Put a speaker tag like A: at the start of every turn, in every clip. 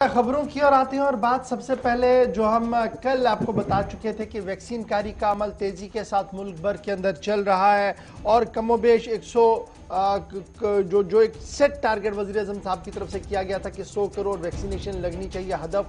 A: खबरों की ओर आते हैं और बात सबसे पहले जो हम कल आपको बता चुके थे कि वैक्सीन कारी का अमल तेजी के साथ मुल्क भर के अंदर चल रहा है और कमोबेश 100 जो एक सेट टारगेट वज़ीर आज़म साहब की तरफ से किया गया था कि 100 करोड़ वैक्सीनेशन लगनी चाहिए, हदफ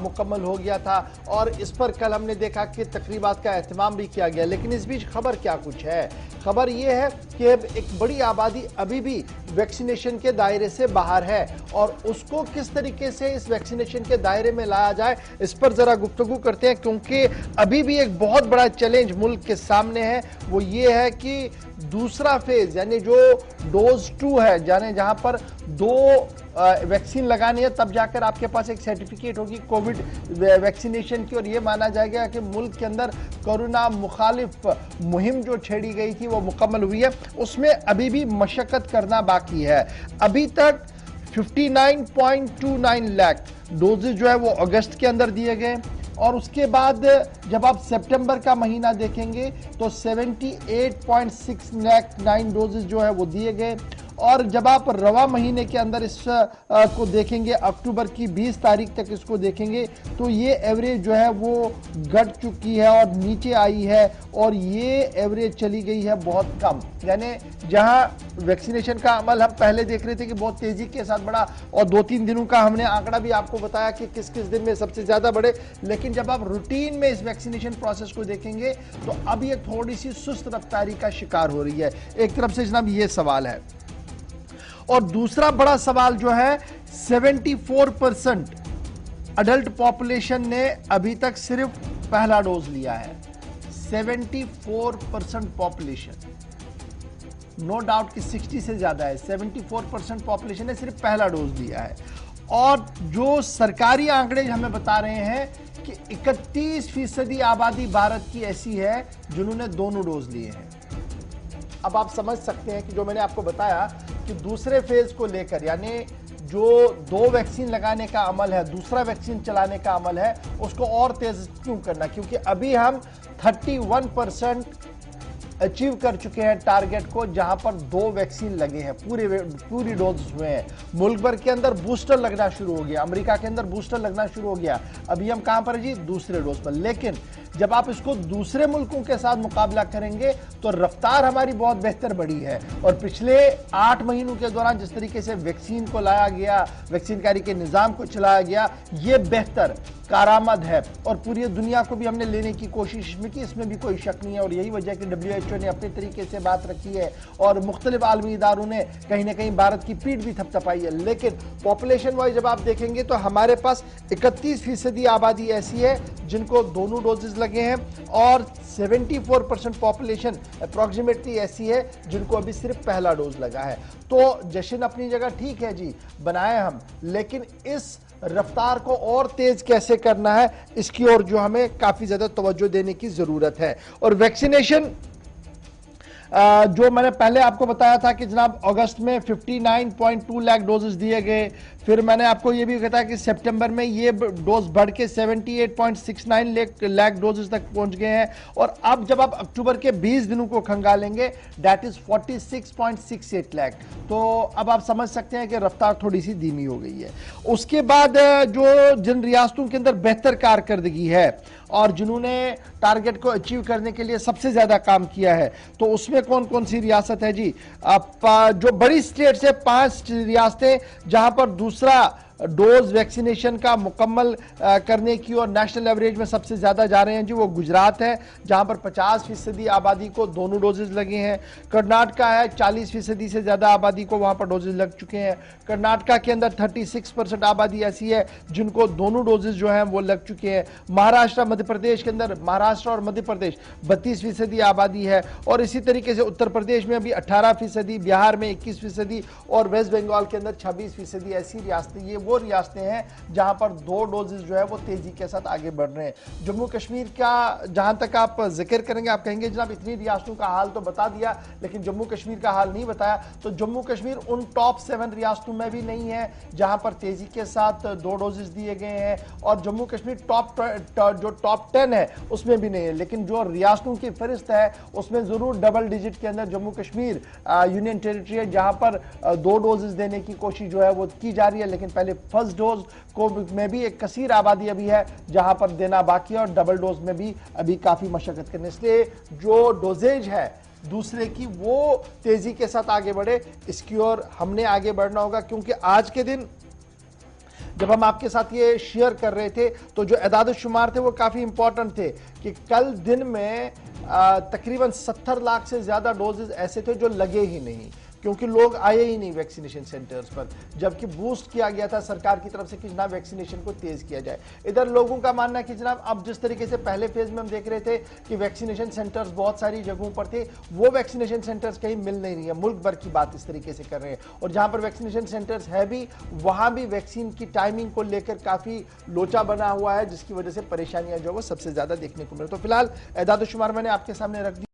A: मुकम्मल हो गया था और इस पर कल हमने देखा कि तकरीबात का एहतमाम भी किया गया। लेकिन इस बीच खबर क्या कुछ है, खबर यह है कि एक बड़ी आबादी अभी भी वैक्सीनेशन के दायरे से बाहर है और उसको किस तरीके से इस वैक्सीनेशन के दायरे में लाया जाए इस पर जरा गुफ्तगू करते हैं, क्योंकि अभी भी एक बहुत बड़ा चैलेंज मुल्क के सामने है। वो ये है कि दूसरा फेज यानी जो डोज 2 है, यानी जहां पर 2 वैक्सीन लगानी है तब जाकर आपके पास एक सर्टिफिकेट होगी कोविड वैक्सीनेशन की और ये माना जाएगा कि मुल्क के अंदर कोरोना मुखालिफ मुहिम जो छेड़ी गई थी वो मुकम्मल हुई है। उसमें अभी भी मशक्कत करना बाकी है। अभी तक 59.29 लाख डोजेज जो है वो अगस्त के अंदर दिए गए और उसके बाद जब आप सितंबर का महीना देखेंगे तो 78.6 लाख 9 डोजेज जो है वो दिए गए और जब आप रवा महीने के अंदर इस को देखेंगे, अक्टूबर की 20 तारीख तक इसको देखेंगे तो ये एवरेज जो है वो घट चुकी है और नीचे आई है और ये एवरेज चली गई है बहुत कम। यानी जहां वैक्सीनेशन का अमल हम पहले देख रहे थे कि बहुत तेजी के साथ बढ़ा और 2-3 दिनों का हमने आंकड़ा भी आपको बताया कि किस किस दिन में सबसे ज्यादा बढ़े, लेकिन जब आप रूटीन में इस वैक्सीनेशन प्रोसेस को देखेंगे तो अब ये थोड़ी सी सुस्त रफ्तारी का शिकार हो रही है। एक तरफ से जनाब ये सवाल है और दूसरा बड़ा सवाल जो है 74% अडल्ट पॉपुलेशन ने अभी तक सिर्फ पहला डोज लिया है। 74% पॉपुलेशन, नो डाउट कि 60 से ज्यादा है, 74% पॉपुलेशन ने सिर्फ पहला डोज लिया है और जो सरकारी आंकड़े हमें बता रहे हैं कि 31% आबादी भारत की ऐसी है जिन्होंने दोनों डोज लिए हैं। अब आप समझ सकते हैं कि जो मैंने आपको बताया कि दूसरे फेज को लेकर यानी जो 2 वैक्सीन लगाने का अमल है, दूसरा वैक्सीन चलाने का अमल है, उसको और तेज क्यों करना, क्योंकि अभी हम 31% अचीव कर चुके हैं टारगेट को जहां पर 2 वैक्सीन लगे हैं, पूरी डोज हुए हैं। मुल्क भर के अंदर बूस्टर लगना शुरू हो गया, अमेरिका के अंदर बूस्टर लगना शुरू हो गया। अभी हम कहां पर जी, दूसरे डोज पर। लेकिन जब आप इसको दूसरे मुल्कों के साथ मुकाबला करेंगे तो रफ्तार हमारी बहुत बेहतर बढ़ी है और पिछले 8 महीनों के दौरान जिस तरीके से वैक्सीन को लाया गया, वैक्सीन कारी के निजाम को चलाया गया, ये बेहतर कारामद है और पूरी दुनिया को भी हमने लेने की कोशिश में की, इसमें भी कोई शक नहीं है। और यही वजह कि WHO ने अपने तरीके से बात रखी है और मुख्तलिफ आलमी इदारों ने कहीं ना कहीं भारत की पीठ भी थपथपाई है। लेकिन पॉपुलेशन वाइज जब आप देखेंगे तो हमारे पास 31% आबादी ऐसी है जिनको दोनों डोजेज लगे हैं और 74% पॉपुलेशन अप्रोक्सीमेटली ऐसी है जिनको अभी सिर्फ पहला डोज लगा है। तो जश्न अपनी जगह ठीक है जी, बनाए हम, लेकिन इस रफ्तार को और तेज कैसे करना है इसकी ओर जो हमें काफी ज्यादा तवज्जो देने की जरूरत है। और वैक्सीनेशन जो मैंने पहले आपको बताया था कि जनाब अगस्त में 59.2 लाख डोजेस दिए गए, फिर मैंने आपको यह भी बताया कि सितंबर में ये डोज बढ़ के 78.69 लाख डोजेस तक पहुंच गए हैं और अब जब आप अक्टूबर के 20 दिनों को खंगालेंगे दैट इज 46.68 लाख। तो अब आप समझ सकते हैं कि रफ्तार थोड़ी सी धीमी हो गई है। उसके बाद जो जिन रियासतों के अंदर बेहतर कारकर्दगी है और जिन्होंने टारगेट को अचीव करने के लिए सबसे ज्यादा काम किया है, तो उसमें कौन कौन सी रियासत है जी? जो बड़ी स्टेट से 5 रियासतें जहां पर दूसरा डोज वैक्सीनेशन का मुकम्मल करने की और नेशनल एवरेज में सबसे ज्यादा जा रहे हैं जी, वो गुजरात है जहां पर 50% आबादी को दोनों डोजेज लगे हैं। कर्नाटका है, 40% से ज्यादा आबादी को वहां पर डोजेज लग चुके हैं। कर्नाटका के अंदर 36% आबादी ऐसी है जिनको दोनों डोजेज जो हैं वो लग चुके हैं। महाराष्ट्र, मध्य प्रदेश के अंदर, महाराष्ट्र और मध्य प्रदेश 32% आबादी है और इसी तरीके से उत्तर प्रदेश में अभी 18%, बिहार में 21% और वेस्ट बंगाल के अंदर 26% ऐसी रियासतें, ये वो रियासतें हैं जहां पर 2 डोजेज जो है वो तेजी के साथ आगे बढ़ रहे हैं। जम्मू कश्मीर का जहां तक आप जिक्र करेंगे, आप कहेंगे जनाब इतनी रियासतों का हाल तो बता दिया लेकिन जम्मू कश्मीर का हाल नहीं बताया, तो जम्मू कश्मीर उन टॉप 7 रियासतों में भी नहीं है जहां पर तेजी के साथ 2 डोजेज दिए गए हैं और जम्मू कश्मीर जो टॉप 10 है उसमें भी नहीं है। लेकिन जो रियासतों की फहरिस्त है उसमें जरूर डबल डिजिट के अंदर जम्मू कश्मीर यूनियन टेरिटरी है जहां पर 2 डोजेज देने की कोशिश जो है वो की जा रही है, लेकिन पहले फर्स्ट डोज को में भी एक कसीर आबादी अभी है जहां पर देना बाकी है, और डबल डोज में भी अभी काफी मशक्कत करने, इसलिए जो डोजेज है दूसरे की वो तेजी के साथ आगे बढ़े, इसकी ओर हमने आगे बढ़ना होगा। क्योंकि आज के दिन जब हम आपके साथ ये शेयर कर रहे थे तो जो एदाद शुमार थे वो काफी इंपॉर्टेंट थे कि कल दिन में तकरीबन 70 लाख से ज्यादा डोजेज ऐसे थे जो लगे ही नहीं, क्योंकि लोग आए ही नहीं वैक्सीनेशन सेंटर्स पर, जबकि बूस्ट किया गया था सरकार की तरफ से कि जनाब वैक्सीनेशन को तेज किया जाए। इधर लोगों का मानना है कि जनाब अब जिस तरीके से पहले फेज में हम देख रहे थे कि वैक्सीनेशन सेंटर्स बहुत सारी जगहों पर थे, वो वैक्सीनेशन सेंटर्स कहीं मिल नहीं रही है, मुल्क भर की बात इस तरीके से कर रहे हैं, और जहां पर वैक्सीनेशन सेंटर्स है भी वहां भी वैक्सीन की टाइमिंग को लेकर काफी लोचा बना हुआ है, जिसकी वजह से परेशानियां जो है वो सबसे ज्यादा देखने को मिले। तो फिलहाल एदाद शुमार मैंने आपके सामने रख दी।